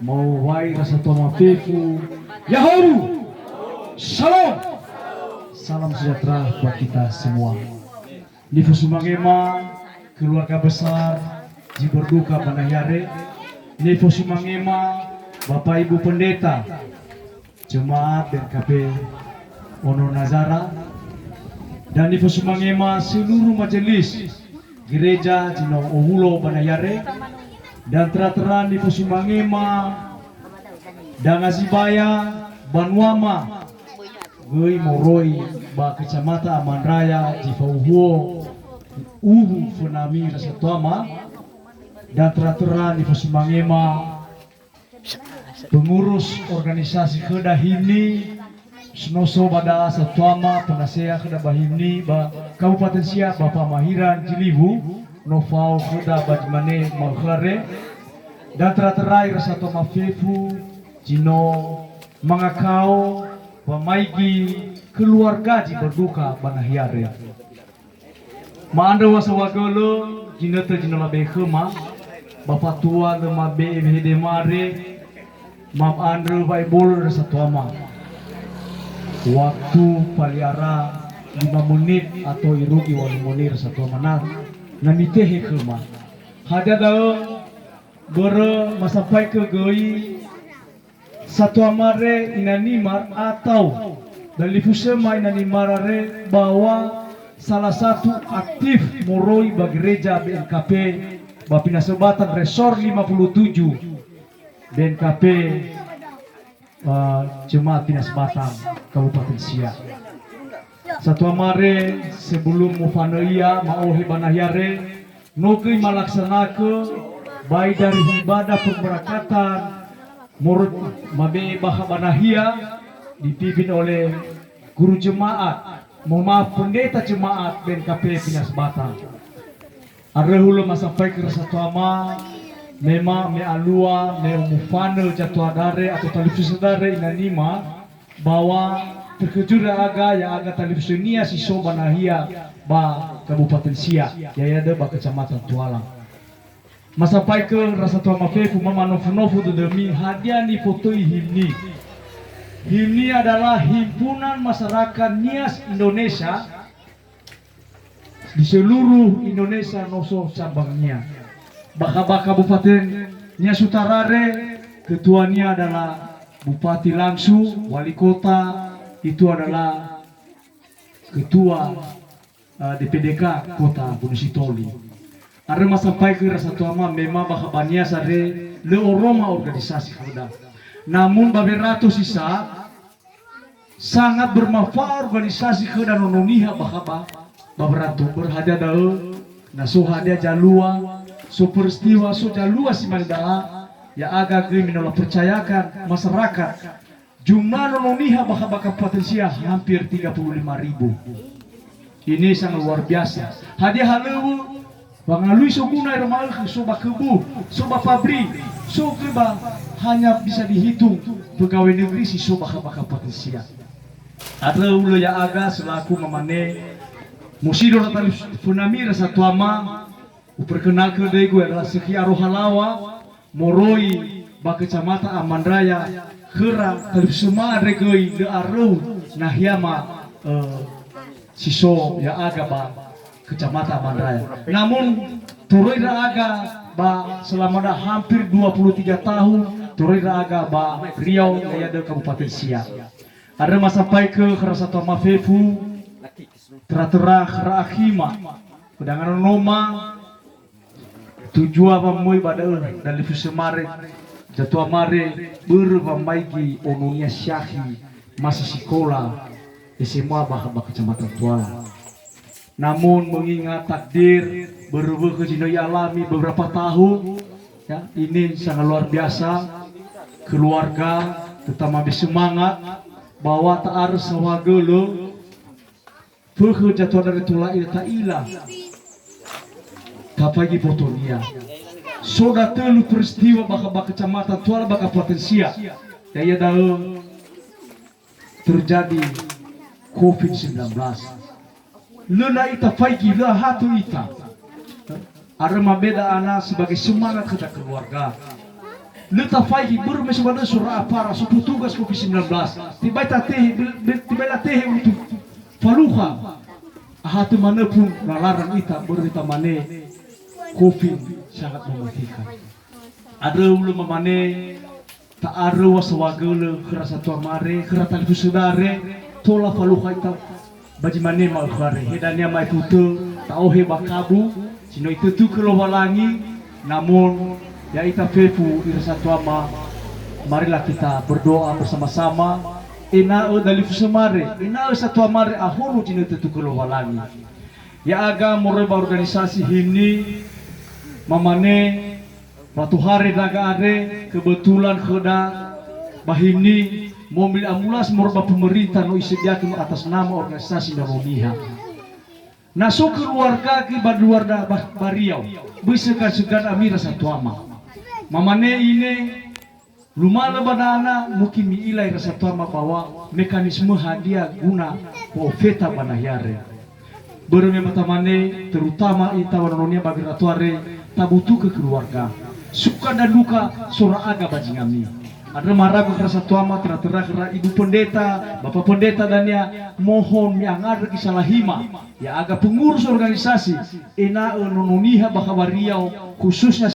mau wai rasa toma fefu Yahoru Shalom. Salam sejahtera buat kita semua. Di Fusumangema, keluarga besar di berduka Banayare. Di Fusumangema, Bapak Ibu Pendeta, Jemaat BNKP Ono Nazara, dan di Fusumangema seluruh majelis gereja Jino Ohulo Banayare, dan tera-tera di Fusumangema dan Azibaya Banwama Gui Moroi ba Kecamatan Aman Raya Jifauhuo Uhu Funami Rasatuama, dan tera-tera di Fusumangema pengurus organisasi Kedah Himni Senoso Bada Satuama Penasea Kedah Bahimni ba Kabupaten Siak Bapak Mahiran Cilibu Novau Kedah Bajmane Malklare, dan tera-tera Rasatuama Fefu Jino Mangakau Pamaigi keluarga di berduka Banahiare. Maanda wasawagolo jinata jinola bekema Bapak tua lema be hede mare mam andre baibol Rasatuama. Waktu paliara 5 menit atau irugi 8 menit Rasatuama namite hekema. Hada dao bere masampai ke goi Satuamare inanimar atau dari Fusema inanimarare bahwa salah satu aktif moroi bagi gereja BNKP Bapina Sebatan Resor 57 BNKP Jemaat Pinas Batang Kabupaten Siak. Satuamare sebelum mufanoia mauhi banahiare nukri malaksanake baik dari ibadah pemberakatan Murut Mabe Bahabanahia dipimpin oleh guru jemaat, mohon maaf pendeta jemaat BNKP Pinas Batang. Arehulu masampai ke Rasatuama memang me alua me mufano jatuh dare atau televisi dare inanima bahwa terkejut aga yang aga televisinya si Sobanahia ba Kabupaten Siak ya ada ba Kecamatan Tualang. Masampai ke Rasatuama Fefu mama nofu demi hadiah ni foto himni. Himni adalah himpunan masyarakat Nias Indonesia di seluruh Indonesia noso cabangnya. Baka Kabupaten Nias Utarare ketuanya adalah Bupati Langsu, Wali Kota itu adalah Ketua DPDK Kota Gunung Sitoli. Ada masampai ke Rasatuama memang bahabania sare leoroma organisasi Kedah. Namun baberato sisa sangat bermanfaat organisasi Kedah nononiha bahaba baberato berhadia dao naso hadia jalua so peristiwa so jalua si mandaa ya aga kriminal percayakan masyarakat jumlah nononiha bahaba Kabupaten Siak hampir 35.000. Ini sangat luar biasa. Hadiah halu Bangalui soguna irmal soba kebu, soba pabrik, so keba hanya bisa dihitung pegawai negeri si soba Kabupaten Siak. Ada ulo ya aga selaku mamane musido natali funami Rasatuama uperkenalkan dego adalah Sekiaro Halawa moroi ba Kecamatan Aman Raya Kera kalip semua regoi de arau nahiama siso ya aga ba Kecamatan Aman Raya. Namun turoi aga ba selama dah hampir 23 tahun turoi aga ba Riau ya de Kabupaten Siak. Ada masampai ke Rasatuama Fefu tera-tera Rahima pedangan noma tujuan pamui pada dan lifu semare jatuh mare berpamaigi ononya syahi masih sekolah SMA bahaba Kecamatan Tuala. Namun mengingat takdir berubah ke jinoi alami beberapa tahun ya, ini sangat luar biasa. Keluarga terutama bersemangat bahwa tak harus sawagelo fuh jatuh dari tulai taila kapagi fotonia soda telu peristiwa bahaba Kecamatan Tuala baka Kabupaten Siak daya dalam terjadi COVID-19. Lena ita faiki lah hatu ita. Ada mabeda anak sebagai semangat kita keluarga. letafai hibur mesubada surah apara su tugas Covid-19 tiba teh untuk faluha ahatu mana pun larang ita berita mane Covid sangat mematikan ada ulu mamane tak ada wasawagele kerasa tua mare keratan fusudare tola faluha ita baji mane mal khare hedanya mai putu tauhe bakabu sino itu tu kelowalangi namun ya ita fefu irasa tuama marilah kita berdoa bersama-sama inao dari fusemare inao satu amare ahuru sino itu tu kelowalangi ya aga moreba organisasi hini mamane waktu hari naga are kebetulan keda bahini mobil ambulans morba pemerintah no isediakan atas nama organisasi Naromiha. Naso keluarga ke baduarda bariau bisa segan amira satu ama. Mamane ini lumala badana mungkin ilai rasa tuama bahwa mekanisme hadiah guna profeta banahyare. Berme matamane terutama ita wanonia bagi ratuare tabutu ke keluarga. Suka dan duka sora aga bajingami. Ada maragu kerasa tuama tera ibu pendeta, bapak pendeta dan ya mohon yang ada kisalahima ya agak pengurus organisasi ena nononiha bakawariau khususnya